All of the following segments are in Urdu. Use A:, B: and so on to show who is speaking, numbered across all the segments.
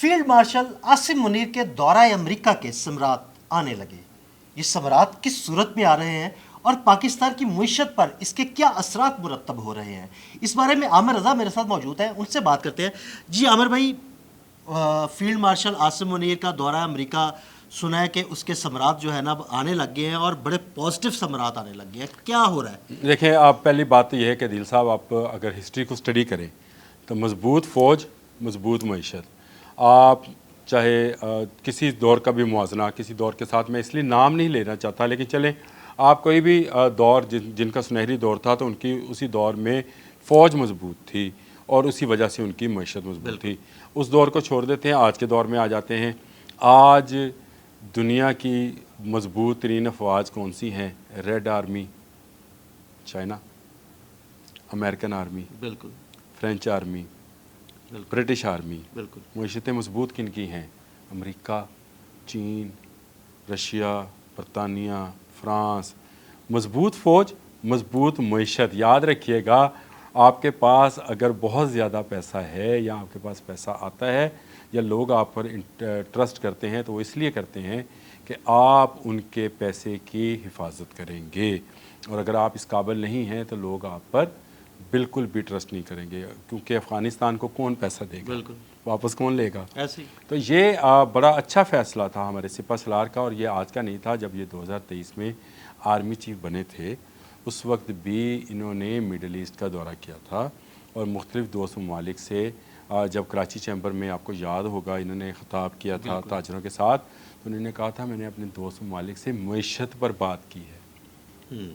A: فیلڈ مارشل عاصم منیر کے دورہ امریکہ کے ثمرات آنے لگے۔ یہ ثمرات کس صورت میں آ رہے ہیں اور پاکستان کی معیشت پر اس کے کیا اثرات مرتب ہو رہے ہیں، اس بارے میں عامر رضا میرے ساتھ موجود ہیں، ان سے بات کرتے ہیں۔ جی عامر بھائی، فیلڈ مارشل عاصم منیر کا دورہ امریکہ سنا ہے کہ اس کے ثمرات جو ہے نا آنے لگ گئے ہیں اور بڑے پازیٹیو ثمرات آنے لگ گئے ہیں، کیا ہو رہا ہے؟
B: دیکھیں، آپ پہلی بات تو یہ ہے کہ عدیل صاحب، آپ اگر ہسٹری کو اسٹڈی کریں تو مضبوط فوج، مضبوط معیشت، آپ چاہے کسی دور کا بھی موازنہ کسی دور کے ساتھ، میں اس لیے نام نہیں لینا چاہتا، لیکن چلیں آپ کوئی بھی دور جن کا سنہری دور تھا تو ان کی اسی دور میں فوج مضبوط تھی اور اسی وجہ سے ان کی معیشت مضبوط تھی۔ اس دور کو چھوڑ دیتے ہیں، آج کے دور میں آ جاتے ہیں۔ آج دنیا کی مضبوط ترین افواج کون سی ہیں؟ Red army China, American army,
A: بالکل،
B: فرینچ آرمی، برٹش آرمی۔
A: بالکل،
B: معیشتیں مضبوط کن کی ہیں؟ امریکہ، چین، رشیا، برطانیہ، فرانس۔ مضبوط فوج، مضبوط معیشت۔ یاد رکھیے گا، آپ کے پاس اگر بہت زیادہ پیسہ ہے یا آپ کے پاس پیسہ آتا ہے یا لوگ آپ پر ٹرسٹ کرتے ہیں تو وہ اس لیے کرتے ہیں کہ آپ ان کے پیسے کی حفاظت کریں گے، اور اگر آپ اس قابل نہیں ہیں تو لوگ آپ پر بالکل بھی ٹرسٹ نہیں کریں گے، کیونکہ افغانستان کو کون پیسہ دے گا؟
A: بالکل
B: واپس کون لے گا؟
A: ایسے ہی۔
B: تو یہ بڑا اچھا فیصلہ تھا ہمارے سپہ سالار کا، اور یہ آج کا نہیں تھا۔ جب یہ 2023 میں آرمی چیف بنے تھے اس وقت بھی انہوں نے مڈل ایسٹ کا دورہ کیا تھا، اور مختلف دوست ممالک سے جب کراچی چیمبر میں آپ کو یاد ہوگا انہوں نے خطاب کیا تھا تاجروں کے ساتھ، تو انہوں نے کہا تھا میں نے اپنے دوست ممالک سے معیشت پر بات کی ہے۔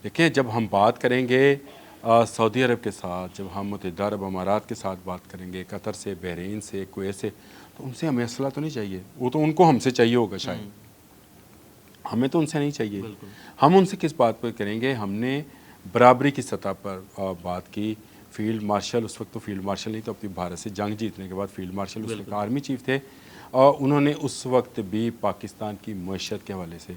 B: دیکھیں، جب ہم بات کریں گے سعودی عرب کے ساتھ، جب ہم متحدہ عرب امارات کے ساتھ بات کریں گے، قطر سے، بحرین سے، کویت سے، تو ان سے ہمیں اسلحہ تو نہیں چاہیے، وہ تو ان کو ہم سے چاہیے ہوگا شاید، ہمیں تو ان سے نہیں چاہیے۔ ہم ان سے کس بات پر کریں گے؟ ہم نے برابری کی سطح پر بات کی۔ فیلڈ مارشل، اس وقت تو فیلڈ مارشل نہیں تو، اپنی بھارت سے جنگ جیتنے کے بعد فیلڈ مارشل اس وقت آرمی چیف تھے، اور انہوں نے اس وقت بھی پاکستان کی معیشت کے حوالے سے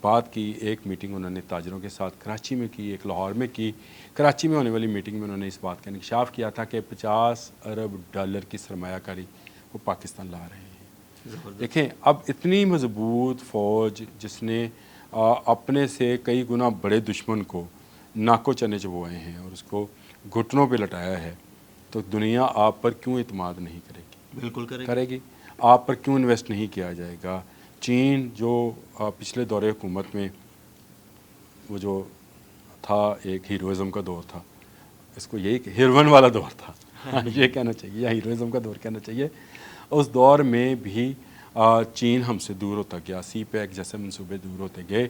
B: بات کی۔ ایک میٹنگ انہوں نے تاجروں کے ساتھ کراچی میں کی، ایک لاہور میں کی۔ کراچی میں ہونے والی میٹنگ میں انہوں نے اس بات کا انکشاف کیا تھا کہ $50 ارب کی سرمایہ کاری وہ پاکستان لا رہے ہیں۔ دیکھیں، اب اتنی مضبوط فوج جس نے اپنے سے کئی گنا بڑے دشمن کو ناکو چنے چبوئے ہیں اور اس کو گھٹنوں پہ لٹایا ہے، تو دنیا آپ پر کیوں اعتماد نہیں کرے گی؟
A: بالکل
B: کرے گی۔ آپ پر کیوں انویسٹ نہیں کیا جائے گا؟ چین جو پچھلے دور حکومت میں وہ جو تھا، ایک ہیروئزم کا دور تھا، اس کو یہی ہیروئن والا دور تھا یہ کہنا چاہیے، یا ہیروئزم کا دور کہنا چاہیے، اس دور میں بھی چین ہم سے دور ہوتا گیا، سی پیک جیسے منصوبے دور ہوتے گئے،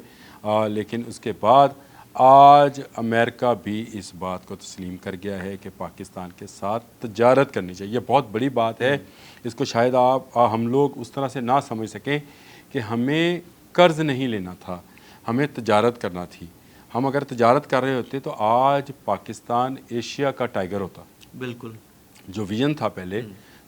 B: لیکن اس کے بعد آج امریکہ بھی اس بات کو تسلیم کر گیا ہے کہ پاکستان کے ساتھ تجارت کرنی چاہیے۔ یہ بہت بڑی بات ہے، اس کو شاید ہم لوگ اس طرح سے نہ سمجھ سکیں کہ ہمیں قرض نہیں لینا تھا، ہمیں تجارت کرنا تھی۔ ہم اگر تجارت کر رہے ہوتے تو آج پاکستان ایشیا کا ٹائیگر ہوتا۔
A: بالکل،
B: جو ویژن تھا پہلے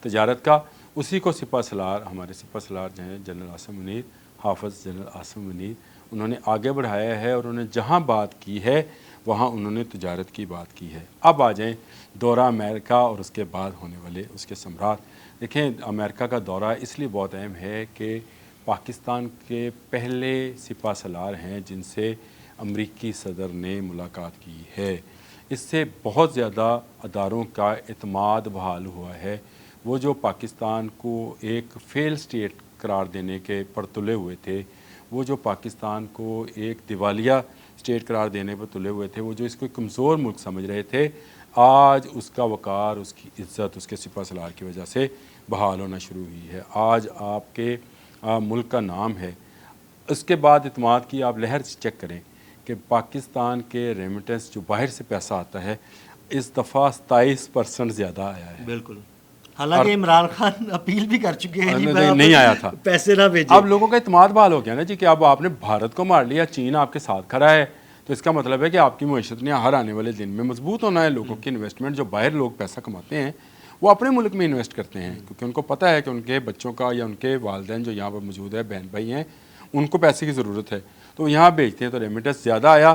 B: تجارت کا، اسی کو سپہ سالار، ہمارے سپہ سالار جو ہیں جنرل عاصم منیر، حافظ جنرل عاصم منیر، انہوں نے آگے بڑھایا ہے، اور انہوں نے جہاں بات کی ہے وہاں انہوں نے تجارت کی بات کی ہے۔ اب آ جائیں دورہ امریکہ اور اس کے بعد ہونے والے اس کے ثمرات۔ دیکھیں، امریکہ کا دورہ اس لیے بہت اہم ہے کہ پاکستان کے پہلے سپہ سالار ہیں جن سے امریکی صدر نے ملاقات کی ہے۔ اس سے بہت زیادہ اداروں کا اعتماد بحال ہوا ہے۔ وہ جو پاکستان کو ایک فیل سٹیٹ قرار دینے کے پر تلے ہوئے تھے، وہ جو پاکستان کو ایک دیوالیہ سٹیٹ قرار دینے پر تلے ہوئے تھے، وہ جو اس کو ایک کمزور ملک سمجھ رہے تھے، آج اس کا وقار، اس کی عزت اس کے سپہ سالار کی وجہ سے بحال ہونا شروع ہوئی ہے۔ آج آپ کے ملک کا نام ہے۔ اس کے بعد اعتماد کی آپ لہر چیک کریں کہ پاکستان کے ریمیٹنس جو باہر سے پیسہ آتا ہے اس دفعہ 27% زیادہ آیا ہے۔
A: بالکل، حالانکہ عمران خان اپیل بھی کر چکے ہیں
B: نہیں آیا تھا،
A: پیسے نہ بھیجیں۔
B: اب لوگوں کا اعتماد بحال ہو گیا نا جی، کہ اب آپ نے بھارت کو مار لیا، چین آپ کے ساتھ کھڑا ہے، تو اس کا مطلب ہے کہ آپ کی معیشت نے ہر آنے والے دن میں مضبوط ہونا ہے۔ لوگوں کی انویسٹمنٹ، جو باہر لوگ پیسہ کماتے ہیں وہ اپنے ملک میں انویسٹ کرتے ہیں، کیونکہ ان کو پتہ ہے کہ ان کے بچوں کا یا ان کے والدین جو یہاں پر موجود ہے، بہن بھائی ہیں، ان کو پیسے کی ضرورت ہے، تو یہاں بھیجتے ہیں، تو ریمیٹنس زیادہ آیا۔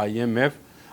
B: IMF